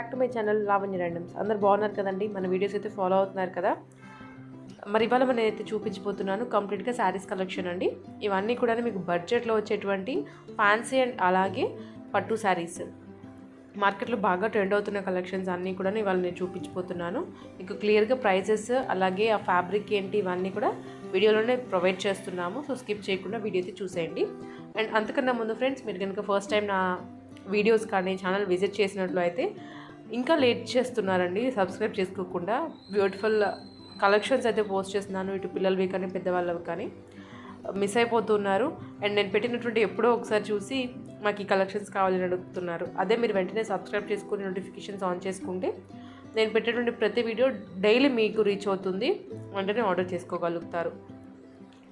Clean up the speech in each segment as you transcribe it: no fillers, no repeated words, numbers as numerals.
Back to my channel Lavanya randoms. అందరు బాగున్నారు కదండి. మన వీడియోస్ అయితే ఫాలో అవుతున్నారు కదా. మరి ఇవాళ నేనైతే చూపించబోతున్నాను కంప్లీట్గా శారీస్ కలెక్షన్ అండి. ఇవన్నీ కూడా మీకు బడ్జెట్లో వచ్చేటువంటి ఫ్యాన్సీ అండ్ అలాగే పట్టు శారీస్, మార్కెట్లో బాగా ట్రెండ్ అవుతున్న కలెక్షన్స్ అన్నీ కూడా ఇవాళ నేను చూపించబోతున్నాను. మీకు క్లియర్గా ప్రైజెస్ అలాగే ఆ ఫ్యాబ్రిక్ ఏంటి ఇవన్నీ కూడా వీడియోలోనే ప్రొవైడ్ చేస్తున్నాము. సో స్కిప్ చేయకుండా వీడియో అయితే చూసేయండి. అండ్ అంతకన్నా ముందు ఫ్రెండ్స్, మీరు కనుక ఫస్ట్ టైం నా వీడియోస్ కానీ ఛానల్ విజిట్ చేసినట్లు అయితే ఇంకా లేట్ చేస్తున్నారండి సబ్స్క్రైబ్ చేసుకోకుండా. బ్యూటిఫుల్ కలెక్షన్స్ అయితే పోస్ట్ చేస్తున్నాను, ఇటు పిల్లలవి కానీ పెద్దవాళ్ళవి కానీ మిస్ అయిపోతున్నారు. అండ్ నేను పెట్టినటువంటి ఎప్పుడో ఒకసారి చూసి మాకు ఈ కలెక్షన్స్ కావాలని అడుగుతున్నారు. అదే మీరు వెంటనే సబ్స్క్రైబ్ చేసుకుని నోటిఫికేషన్స్ ఆన్ చేసుకుంటే నేను పెట్టేటువంటి ప్రతి వీడియో డైలీ మీకు రీచ్ అవుతుంది, వెంటనే ఆర్డర్ చేసుకోగలుగుతారు.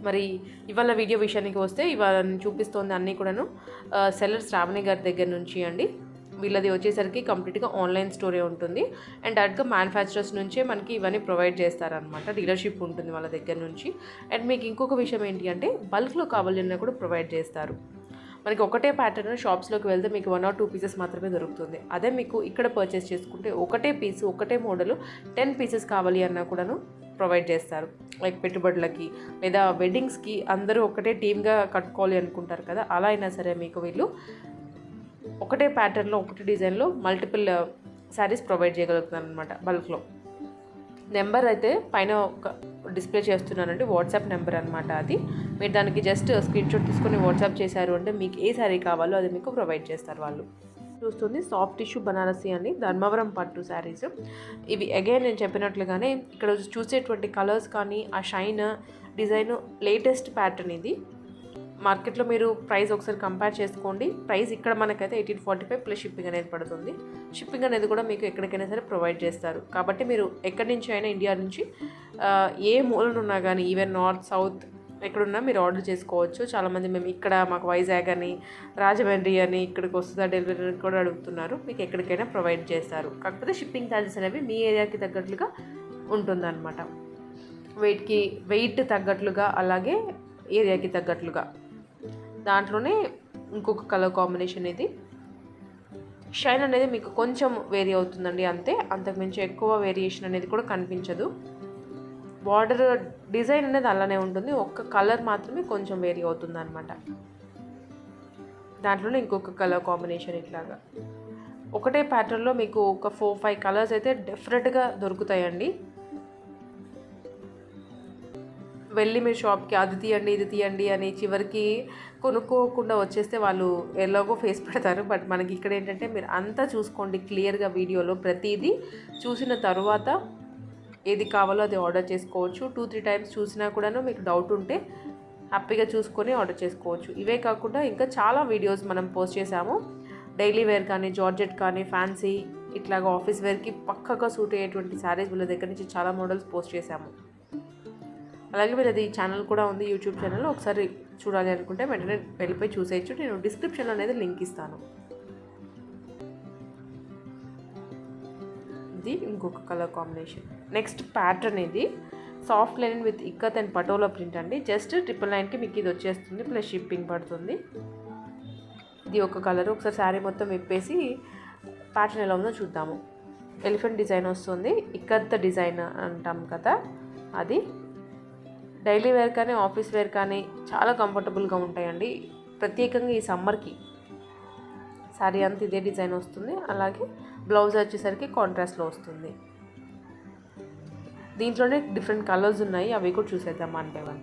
మరి ఇవాళ వీడియో విషయానికి వస్తే ఇవాళ చూపిస్తోంది అన్నీ కూడాను సెల్లర్ శ్రావణి గారి దగ్గర నుంచి అండి. వీళ్ళది వచ్చేసరికి కంప్లీట్గా ఆన్లైన్ స్టోరే ఉంటుంది. అండ్ డైరెక్ట్గా మ్యానుఫ్యాక్చరర్స్ నుంచే మనకి ఇవన్నీ ప్రొవైడ్ చేస్తారనమాట. డీలర్షిప్ ఉంటుంది వాళ్ళ దగ్గర నుంచి. అండ్ మీకు ఇంకొక విషయం ఏంటి అంటే బల్క్లో కావాలన్నా కూడా ప్రొవైడ్ చేస్తారు. మనకి ఒకటే ప్యాటర్న్ షాప్స్లోకి వెళ్తే మీకు 1 or 2 పీసెస్ మాత్రమే దొరుకుతుంది. అదే మీకు ఇక్కడ పర్చేస్ చేసుకుంటే ఒకటే పీసు ఒకటే మోడలు 10 పీసెస్ కావాలి అన్నా కూడాను ప్రొవైడ్ చేస్తారు. లైక్ పెట్టుబడులకి లేదా వెడ్డింగ్స్కి అందరూ ఒకటే టీమ్గా కట్టుకోవాలి అనుకుంటారు కదా, అలా అయినా సరే మీకు వీళ్ళు ఒకటే ప్యాటర్న్లో ఒకటే డిజైన్లో మల్టిపుల్ శారీస్ ప్రొవైడ్ చేయగలుగుతున్నారు అనమాట బల్క్లో. నెంబర్ అయితే పైన ఒక డిస్ప్లే చేస్తున్నానండి, వాట్సాప్ నెంబర్ అనమాట. అది మీరు దానికి జస్ట్ స్క్రీన్ షాట్ తీసుకొని వాట్సాప్ చేశారు అంటే మీకు ఏ శారీ కావాలో అది మీకు ప్రొవైడ్ చేస్తారు వాళ్ళు. చూస్తుంది సాఫ్ట్ టిష్యూ బనారసి అని ధర్మవరం పట్టు శారీస్. ఇవి అగైన్ నేను చెప్పినట్లుగానే ఇక్కడ చూసేటువంటి కలర్స్ కానీ ఆ షైన్ డిజైన్ లేటెస్ట్ ప్యాటర్న్. ఇది మార్కెట్లో మీరు ప్రైస్ ఒకసారి కంపేర్ చేసుకోండి. ప్రైస్ ఇక్కడ మనకైతే 1845 ప్లస్ షిప్పింగ్ అనేది పడుతుంది. షిప్పింగ్ అనేది కూడా మీకు ఎక్కడికైనా సరే ప్రొవైడ్ చేస్తారు. కాబట్టి మీరు ఎక్కడి నుంచి అయినా ఇండియా నుంచి ఏ మూలనున్నా కానీ ఈవెన్ నార్త్ సౌత్ ఎక్కడున్నా మీరు ఆర్డర్ చేసుకోవచ్చు. చాలామంది మేము ఇక్కడ మాకు వైజాగ్ అని రాజమండ్రి అని ఇక్కడికి వస్తుందా డెలివరీ కూడా అడుగుతున్నారు. మీకు ఎక్కడికైనా ప్రొవైడ్ చేస్తారు. కాకపోతే షిప్పింగ్ ఛార్జెస్ అనేవి మీ ఏరియాకి తగ్గట్లుగా ఉంటుందన్నమాట. వెయిట్ తగ్గట్లుగా అలాగే ఏరియాకి తగ్గట్లుగా. దాంట్లోనే ఇంకొక కలర్ కాంబినేషన్ ఇది. షైన్ అనేది మీకు కొంచెం వేరీ అవుతుందండి అంతే, అంతకుమించి ఎక్కువ వేరియేషన్ అనేది కూడా కనిపించదు. బార్డర్ డిజైన్ అనేది అలానే ఉంటుంది, ఒక్క కలర్ మాత్రమే కొంచెం వేరీ అవుతుంది అనమాట. దాంట్లోనే ఇంకొక కలర్ కాంబినేషన్ ఇట్లాగా ఒకటే ప్యాటర్న్లో మీకు ఒక 4-5 కలర్స్ అయితే డెఫినెట్గా దొరుకుతాయండి. వెళ్ళి మీరు షాప్కి అది తీయండి ఇది తీయండి అని చివరికి కొనుక్కోకుండా వచ్చేస్తే వాళ్ళు ఎలాగో ఫేస్ పెడతారు. బట్ మనకి ఇక్కడ ఏంటంటే మీరు అంతా చూసుకోండి క్లియర్గా వీడియోలో ప్రతిదీ చూసిన తర్వాత ఏది కావాలో అది ఆర్డర్ చేసుకోవచ్చు. 2-3 టైమ్స్ చూసినా కూడాను మీకు డౌట్ ఉంటే హ్యాపీగా చూసుకొని ఆర్డర్ చేసుకోవచ్చు. ఇవే కాకుండా ఇంకా చాలా వీడియోస్ మనం పోస్ట్ చేసాము. డైలీ వేర్ కానీ జార్జెట్ కానీ ఫ్యాన్సీ ఇట్లాగా ఆఫీస్ వేర్కి పక్కగా సూట్ అయ్యేటువంటి శారీస్ వీళ్ళ దగ్గర నుంచి చాలా మోడల్స్ పోస్ట్ చేసాము. అలాగే వీళ్ళది ఛానల్ కూడా ఉంది, యూట్యూబ్ ఛానల్. ఒకసారి చూడాలి అనుకుంటే వెంటనే వెళ్ళిపోయి చూసేయచ్చు. నేను డిస్క్రిప్షన్లో అనేది లింక్ ఇస్తాను. ఇది ఇంకొక కలర్ కాంబినేషన్. నెక్స్ట్ ప్యాటర్న్ ఇది soft లైనిన్ with ikat and patola print అండి. జస్ట్ 999కి మీకు ఇది వచ్చేస్తుంది, ప్లస్ షిప్పింగ్ పడుతుంది. ఇది ఒక కలర్. ఒకసారి శారీ మొత్తం విప్పేసి ప్యాటర్న్ ఎలా ఉందో చూద్దాము. ఎలిఫెంట్ డిజైన్ వస్తుంది, ఇక్కత్ డిజైన్ అంటాం కదా అది. డైలీ వేర్ కానీ ఆఫీస్ వేర్ కానీ చాలా కంఫర్టబుల్గా ఉంటాయండి. ప్రత్యేకంగా ఈ సమ్మర్కి శారీ అంతా ఇదే డిజైన్ వస్తుంది. అలాగే బ్లౌజ్ వచ్చేసరికి కాంట్రాస్ట్లో వస్తుంది. దీంట్లోనే డిఫరెంట్ కలర్స్ ఉన్నాయి, అవి కూడా చూసేద్దాం 1 by 1.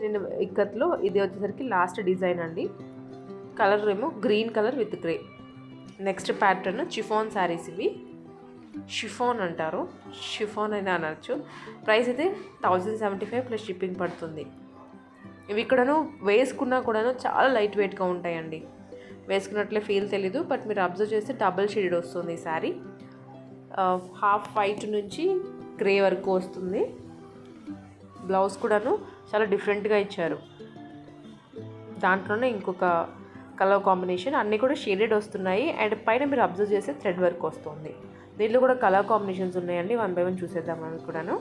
నేను ఇక్కత్లో ఇది వచ్చేసరికి లాస్ట్ డిజైన్ అండి. కలర్ ఏమో green colour with grey. Next pattern chiffon saris. ఇవి షిఫాన్ అంటారు, షిఫాన్ అయినా అనొచ్చు. ప్రైస్ అయితే 1075 ప్లస్ షిప్పింగ్ పడుతుంది. ఇవి ఇక్కడను వేసుకున్నా కూడాను చాలా లైట్ వెయిట్గా ఉంటాయండి. వేసుకున్నట్లే ఫీల్ తెలీదు, బట్ మీరు అబ్జర్వ్ చేస్తే డబుల్ షేడెడ్ వస్తుంది ఈ శారీ. హాఫ్ వైట్ నుంచి గ్రే వరకు వస్తుంది. బ్లౌజ్ కూడాను చాలా డిఫరెంట్గా ఇచ్చారు. దాంట్లోనే ఇంకొక కలర్ కాంబినేషన్, అన్నీ కూడా షేడెడ్ వస్తున్నాయి. అండ్ పైన మీరు అబ్జర్వ్ చేస్తే థ్రెడ్ వర్క్ వస్తుంది. దీంట్లో కూడా కలర్ కాంబినేషన్స్ ఉన్నాయండి. 1 by 1 చూసేద్దాం అవి కూడాను.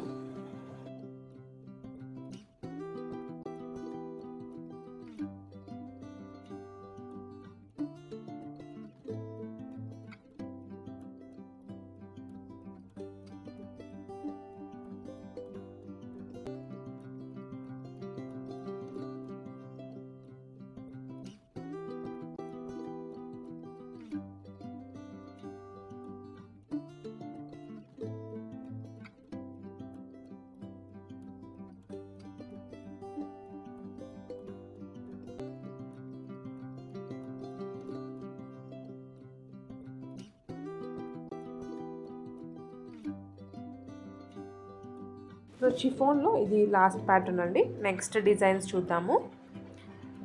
సో షిఫాన్లో ఇది లాస్ట్ ప్యాటర్న్ అండి. నెక్స్ట్ డిజైన్స్ చూద్దాము.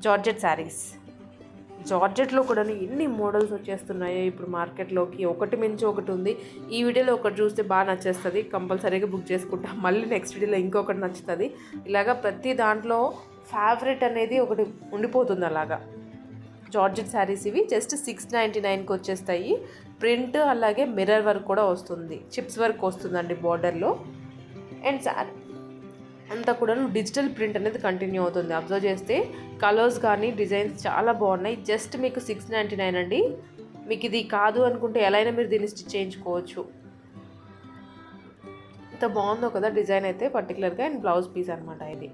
జార్జెట్ శారీస్. జార్జెట్లో కూడా ఎన్ని మోడల్స్ వచ్చేస్తున్నాయో ఇప్పుడు మార్కెట్లోకి. ఒకటి మించి ఒకటి ఉంది. ఈ వీడియోలో ఒకటి చూస్తే బాగా నచ్చేస్తుంది, కంపల్సరీగా బుక్ చేసుకుంటాం. మళ్ళీ నెక్స్ట్ వీడియోలో ఇంకొకటి నచ్చుతుంది. ఇలాగా ప్రతి దాంట్లో ఫేవరెట్ అనేది ఒకటి ఉండిపోతుంది. అలాగా జార్జెట్ శారీస్ ఇవి జస్ట్ 699కి వచ్చేస్తాయి. ప్రింట్ అలాగే మిర్రర్ వర్క్ కూడా వస్తుంది, చిప్స్ వర్క్ వస్తుందండి బార్డర్లో. అండ్ శారీ అంతా కూడా డిజిటల్ ప్రింట్ అనేది కంటిన్యూ అవుతుంది. అబ్జర్వ్ చేస్తే కలర్స్ కానీ డిజైన్స్ చాలా బాగున్నాయి. జస్ట్ మీకు 699 అండి. మీకు ఇది కాదు అనుకుంటే ఎలా అయినా మీరు దీన్ని స్టిచ్ చేయించుకోవచ్చు. ఇంత బాగుందో కదా డిజైన్ అయితే పర్టికులర్గా. అండ్ బ్లౌజ్ పీస్ అనమాట ఇది.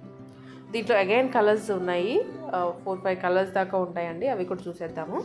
దీంట్లో అగైన్ కలర్స్ ఉన్నాయి, 4-5 కలర్స్ దాకా ఉంటాయండి. అవి కూడా చూసేద్దాము.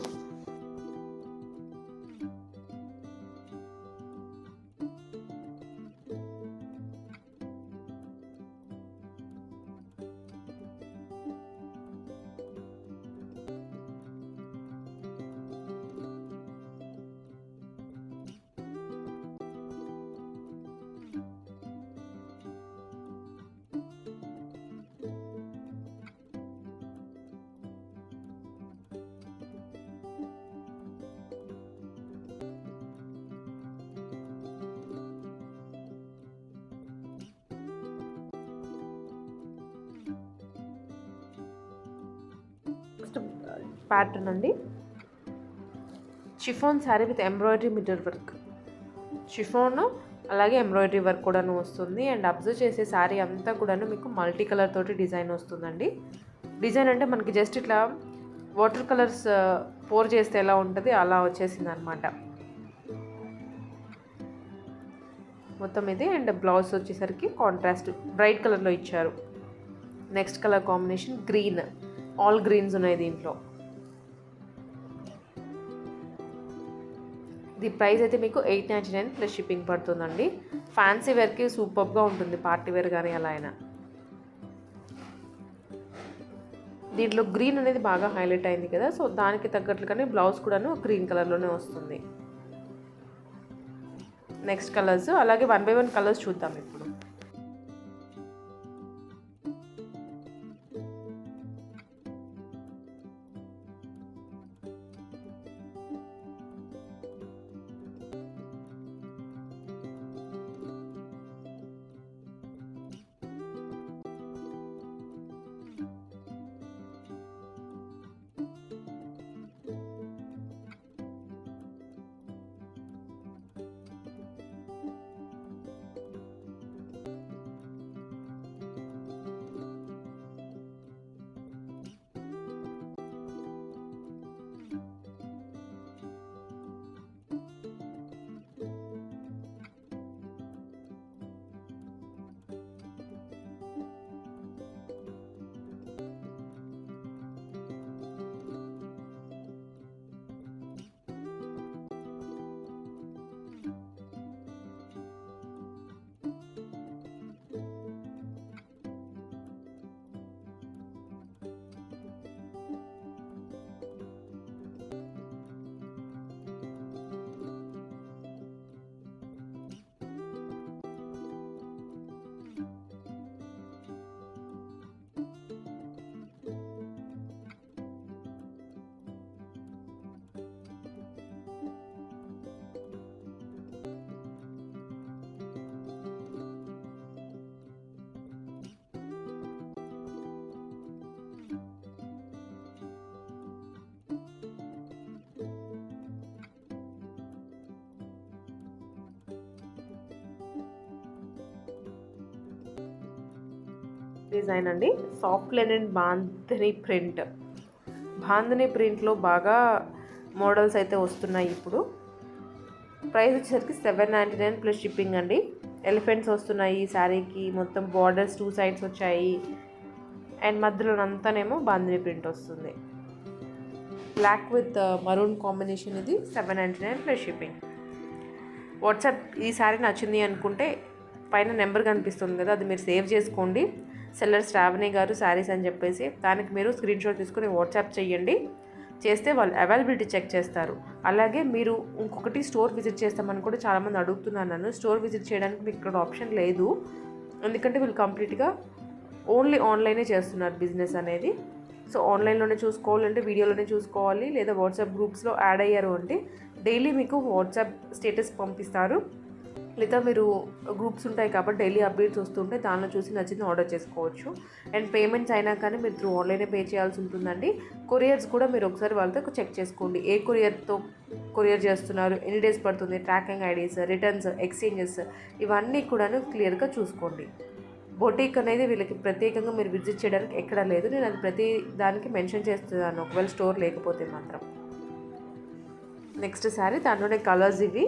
నెక్స్ట్ ప్యాటర్న్ అండి. Chiffon sari with embroidery mirror work. Chiffon అలాగే ఎంబ్రాయిడరీ వర్క్ కూడాను వస్తుంది. అండ్ అబ్జర్వ్ చేసే శారీ అంతా కూడాను మీకు మల్టీ కలర్ తోటి డిజైన్ వస్తుందండి. డిజైన్ అంటే మనకి జస్ట్ ఇట్లా వాటర్ కలర్స్ పోర్ చేస్తే ఎలా ఉంటుంది అలా వచ్చేసింది అనమాట మొత్తం ఇది. అండ్ బ్లౌజ్ వచ్చేసరికి కాంట్రాస్ట్ బ్రైట్ కలర్లో ఇచ్చారు. Next colour combination green. All greens ఉన్నాయి దీంట్లో. ది ప్రైస్ అయితే మీకు 899 ప్లస్ షిప్పింగ్ పడుతుందండి. ఫ్యాన్సీ వేర్కి సూపర్గా ఉంటుంది, పార్టీ వేర్ కానీ అలా అయినా. దీంట్లో గ్రీన్ అనేది బాగా హైలైట్ అయింది కదా, సో దానికి తగ్గట్లుగానే బ్లౌజ్ కూడాను గ్రీన్ కలర్లోనే వస్తుంది. నెక్స్ట్ కలర్స్ అలాగే 1 by 1 కలర్స్ చూద్దాం ఇప్పుడు. డిజైన్ అండి. Soft linen bandhani print. Bandhani ప్రింట్లో బాగా మోడల్స్ అయితే వస్తున్నాయి ఇప్పుడు. ప్రైస్ వచ్చేసరికి 799 ప్లస్ షిప్పింగ్ అండి. ఎలిఫెంట్స్ వస్తున్నాయి ఈ శారీకి. మొత్తం బార్డర్స్ 2 సైడ్స్ వచ్చాయి. అండ్ మధ్యలో అంతానేమో బాంధని ప్రింట్ వస్తుంది. Black with maroon combination. ఇది 799 ప్లస్ షిప్పింగ్. వాట్సాప్ ఈ శారీ నచ్చింది అనుకుంటే పైన నెంబర్ కనిపిస్తుంది కదా, అది మీరు సేవ్ చేసుకోండి. సెల్లర్ శ్రావణి గారు శారీస్ అని చెప్పేసి దానికి మీరు స్క్రీన్ షాట్ తీసుకుని వాట్సాప్ చేయండి. చేస్తే వాళ్ళు అవైలబిలిటీ చెక్ చేస్తారు. అలాగే మీరు ఇంకొకటి స్టోర్ విజిట్ చేస్తామని కూడా చాలామంది అడుగుతున్నాను నన్ను. స్టోర్ విజిట్ చేయడానికి మీకు ఇక్కడ ఆప్షన్ లేదు, ఎందుకంటే వీళ్ళు కంప్లీట్గా ఓన్లీ ఆన్లైనే చేస్తున్నారు బిజినెస్ అనేది. సో ఆన్లైన్లోనే చూసుకోవాలంటే వీడియోలోనే చూసుకోవాలి, లేదా వాట్సాప్ గ్రూప్స్లో యాడ్ అయ్యారు అంటే డైలీ మీకు వాట్సాప్ స్టేటస్ పంపిస్తారు, లేదా మీరు గ్రూప్స్ ఉంటాయి కాబట్టి డైలీ అప్డేట్స్ వస్తుంటే దానిలో చూసి నచ్చింది ఆర్డర్ చేసుకోవచ్చు. అండ్ పేమెంట్స్ అయినా కానీ మీరు త్రూ ఆన్లైనే పే చేయాల్సి ఉంటుందండి. కొరియర్స్ కూడా మీరు ఒకసారి వాళ్ళతో చెక్ చేసుకోండి, ఏ కొరియర్తో కొరియర్ చేస్తున్నారు, ఎన్ని డేస్ పడుతుంది, ట్రాకింగ్ ఐడీస్, రిటర్న్స్, ఎక్స్చేంజెస్, ఇవన్నీ కూడాను క్లియర్గా చూసుకోండి. బొటీక్ అనేది వీళ్ళకి ప్రత్యేకంగా మీరు విజిట్ చేయడానికి ఎక్కడా లేదు. నేను అది ప్రతి దానికి మెన్షన్ చేస్తున్నాను ఒకవేళ స్టోర్ లేకపోతే మాత్రం. నెక్స్ట్ శారీ, దాంట్లోనే కలర్స్ ఇవి.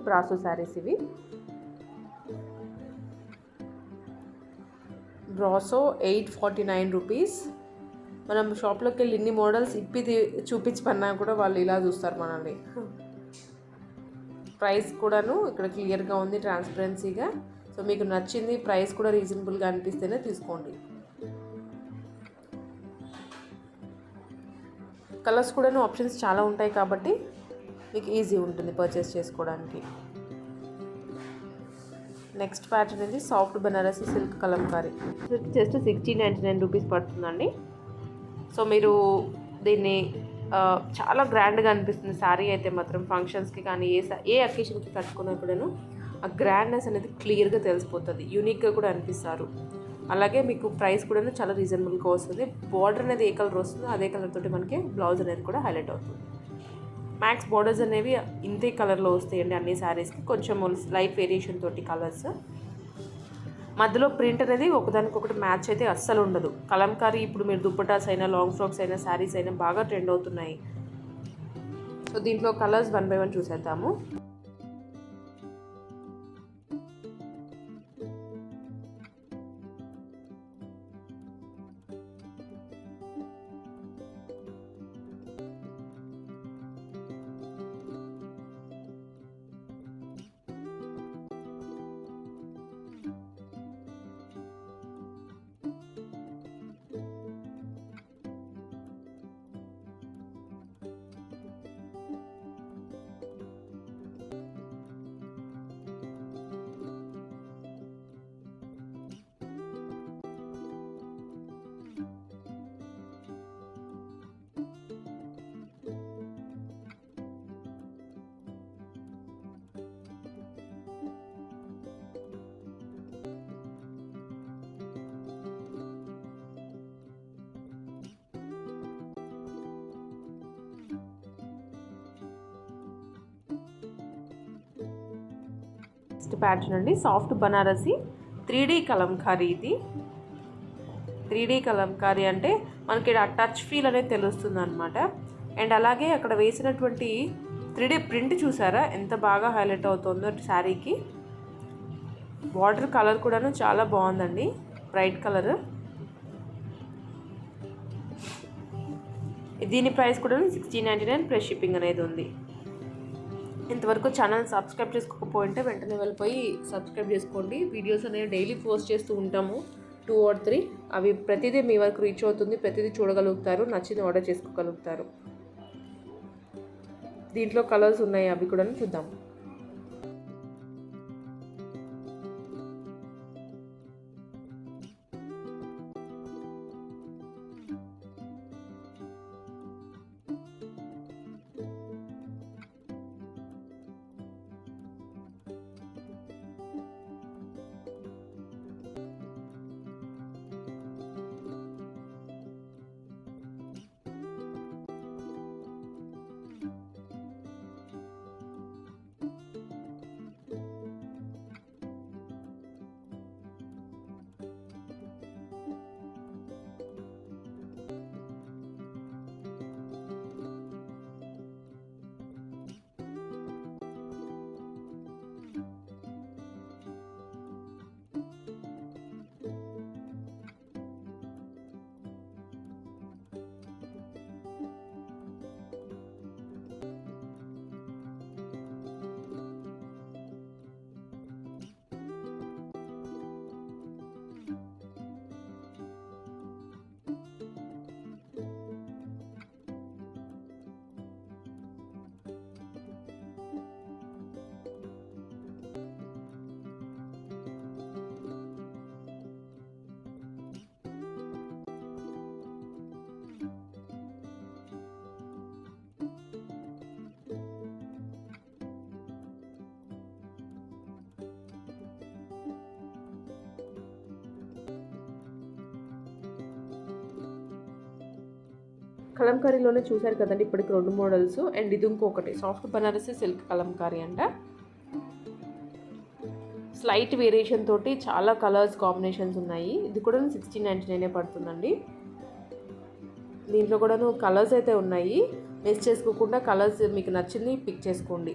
బ్రాసో శారీస్ ఇవి. Brasso 849 rupees. మనం షాప్లోకి వెళ్ళి ఇన్ని మోడల్స్ ఇప్పి చూపించమన్నా కూడా వాళ్ళు ఇలా చూస్తారు మనల్ని. ప్రైస్ కూడాను ఇక్కడ క్లియర్గా ఉంది, ట్రాన్స్పరెన్సీగా. సో మీకు నచ్చింది, ప్రైస్ కూడా రీజనబుల్గా అనిపిస్తేనే తీసుకోండి. కలర్స్ కూడాను ఆప్షన్స్ చాలా ఉంటాయి కాబట్టి మీకు ఈజీ ఉంటుంది పర్చేస్ చేసుకోవడానికి. నెక్స్ట్ ప్యాటర్న్ ఇది soft Banarasi silk Kalamkari. Just 1699 rupees పడుతుందండి. సో మీరు దీన్ని చాలా గ్రాండ్గా అనిపిస్తుంది శారీ అయితే మాత్రం. ఫంక్షన్స్కి కానీ ఏ అకేషన్కి కట్టుకున్నప్పుడూ ఆ గ్రాండ్నెస్ అనేది క్లియర్గా తెలిసిపోతుంది, యూనిక్గా కూడా అనిపిస్తారు. అలాగే మీకు ప్రైస్ కూడా చాలా రీజనబుల్గా వస్తుంది. బార్డర్ అనేది ఏ కలర్ వస్తుందో అదే కలర్ తోటి మనకి బ్లౌజ్ అనేది కూడా హైలైట్ అవుతుంది. మ్యాక్స్ బార్డర్స్ అనేవి ఇంతే కలర్లో వస్తాయండి అన్ని శారీస్కి, కొంచెం లైట్ వేరియేషన్ తోటి కలర్స్. మధ్యలో ప్రింట్ అనేది ఒకదానికొకటి మ్యాచ్ అయితే అస్సలు ఉండదు. కలంకారీ ఇప్పుడు మీరు దుప్పటాస్ అయినా, లాంగ్ ఫ్రాక్స్ అయినా, శారీస్ అయినా బాగా ట్రెండ్ అవుతున్నాయి. సో దీంట్లో కలర్స్ 1 by 1 చూసేద్దాము. నెక్స్ట్ ప్యాటర్న్ అండి సాఫ్ట్ బనారసి 3D కలంకారీ. ఇది 3D కలంకారీ అంటే మనకి ఆ టచ్ ఫీల్ అనేది తెలుస్తుంది అనమాట. అండ్ అలాగే అక్కడ వేసినటువంటి 3D ప్రింట్ చూసారా ఎంత బాగా హైలైట్ అవుతుందో శారీకి. బార్డర్ కలర్ కూడాను చాలా బాగుందండి, బ్రైట్ కలర్. దీని ప్రైస్ కూడా 1699 ప్లస్ షిప్పింగ్ అనేది ఉంది. ఇంతవరకు ఛానల్ సబ్స్క్రైబ్ చేసుకోకపోయింటే వెంటనే వెళ్ళిపోయి సబ్స్క్రైబ్ చేసుకోండి. వీడియోస్ అనేవి డైలీ పోస్ట్ చేస్తూ ఉంటాము, 2 or 3. అవి ప్రతిదీ మీ వరకు రీచ్ అవుతుంది, ప్రతిదీ చూడగలుగుతారు, నచ్చింది ఆర్డర్ చేసుకోగలుగుతారు. దీంట్లో కలర్స్ ఉన్నాయి, అవి కూడా చూద్దాం. కలంకారీలోనే చూసారు కదండి ఇప్పటికి 2 మోడల్స్. అండ్ ఇది ఇంకొకటి సాఫ్ట్ బనారసి సిల్క్ కలంకారీ అంట. స్లైట్ వేరియేషన్ తోటి చాలా కలర్స్ కాంబినేషన్స్ ఉన్నాయి. ఇది కూడా 1699 పడుతుందండి. దీంట్లో కూడా కలర్స్ అయితే ఉన్నాయి, మిస్ చేసుకోకుండా కలర్స్ మీకు నచ్చింది పిక్ చేసుకోండి.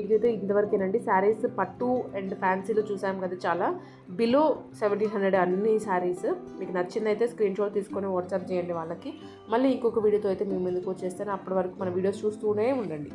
ఇదైతే ఇంతవరకేనండి. శారీస్ పట్టు అండ్ ఫ్యాన్సీలో చూసాం కదా, చాలా బిలో 1700 అన్ని శారీస్. మీకు నచ్చిందైతే స్క్రీన్ షాట్ తీసుకొని వాట్సాప్ చేయండి వాళ్ళకి. మళ్ళీ ఇంకొక వీడియోతో అయితే మేము ముందుకు వచ్చేస్తాను. అప్పటి వరకు మన వీడియోస్ చూస్తూనే ఉండండి.